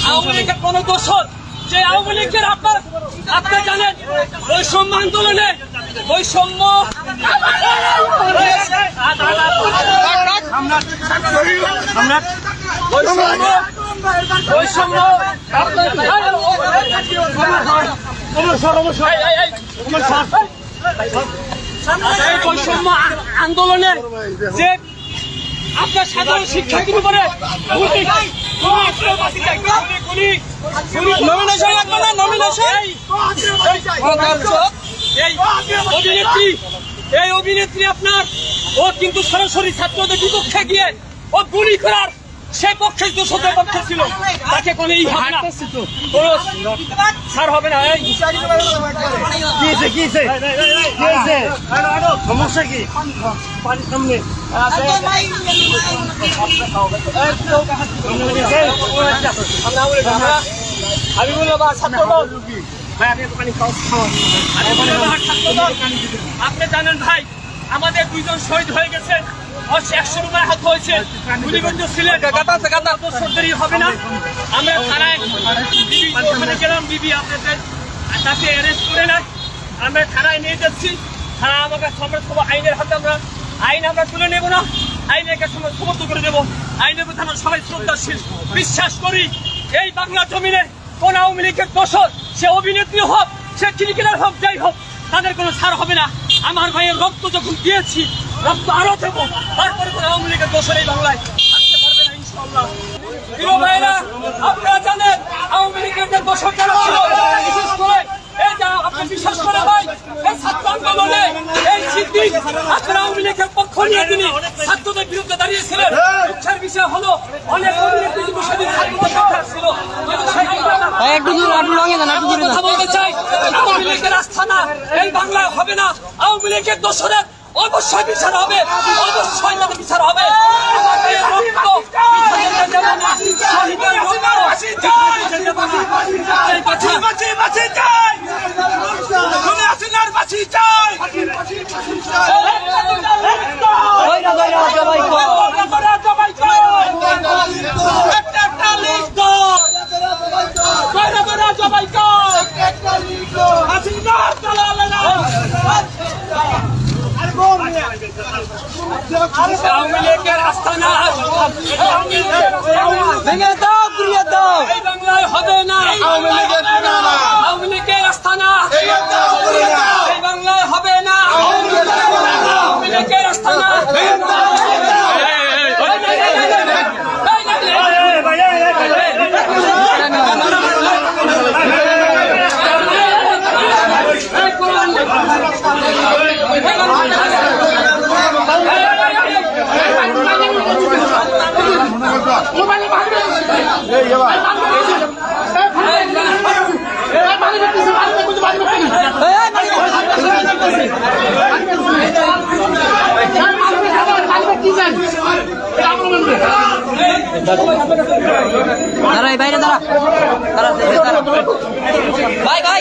আওয়ামী লীগের কোন দোষর যে আওয়ামী লীগের আপনি জানেন বৈষম্য আন্দোলনে বৈষম্য বৈষম্য আন্দোলনে যে আপনার সাধারণ শিক্ষার্থীর উপরে এই অভিনেত্রী আপনার ও কিন্তু সরাসরি ছাত্রদের বিপক্ষে গিয়ে ও গুলি করার সে পক্ষে দোষদের পক্ষে ছিল তাকে কোনো ছাড় হবে না। সমস্যা কি আপনি জানেন ভাই আমাদের 2 জন শহীদ হয়ে গেছে 100 রুপায় হাত হয়েছে গুলিবদ্ধ ছিলেন হবে না। আমরা থানায় গেলাম বিবি আপনাদের তাকে অ্যারেস্ট করে নেয় আমরা থানায় নিয়ে যাচ্ছি। থানা আমাকে আইনের হাতে আইন আমরা তুলে নেব না, আইনের কাছে আমরা সমর্থ করে দেবো। আইনের প্রতি আমরা সবাই শ্রদ্ধাশীল। বিশ্বাস করি এই বাংলা জমিনে কোন আওয়ামী লীগের দোষর সে অভিনেত্রী হোক সে ক্রিকেটার হোক যাই হোক তাদের কোনো ছাড় হবে না। আমার ভাইয়ের রক্ত যখন দিয়েছি রক্ত আরো দেবো, তারপরে কোন আওয়ামী লীগের দোষর এই বাংলায় থাকতে পারবে না ইনশাআল্লাহ। প্রিয় ভাইরা আপনারা জানেন আওয়ামী লীগের যে দোষর যারা ছিল বিশেষ করে আপনি বিশ্বাস করে ভাই এই ছাত্র আন্দোলনে এই সিদ্দিক আপনার আওয়ামী লীগের পক্ষ নিয়ে তিনি ছাত্রদের বিরুদ্ধে দাঁড়িয়েছিলেন। দুঃখের বিষয় হলো অনেক অভিনেত্রী কিন্তু সেদিন ছাত্রদের পক্ষে ছিল। কথা বলতে চাই আওয়ামী লীগের আস্থানা এই বাংলায় হবে না। আওয়ামী লীগের দোষরের অবশ্যই বিচার হবে, অবশ্যই তাদের বিচার হবে। আওয়ামী লীগের আস্থানা ভেঙে দাও, ঘুরিয়ে দাও, এই বাংলায় হবে না। আওয়ামী লীগের আস্থানা এই বাংলায় হবে না। আওয়ামী লীগের আস্থানা দাঁড়াই বাইরে দাঁড়া ভাই ভাই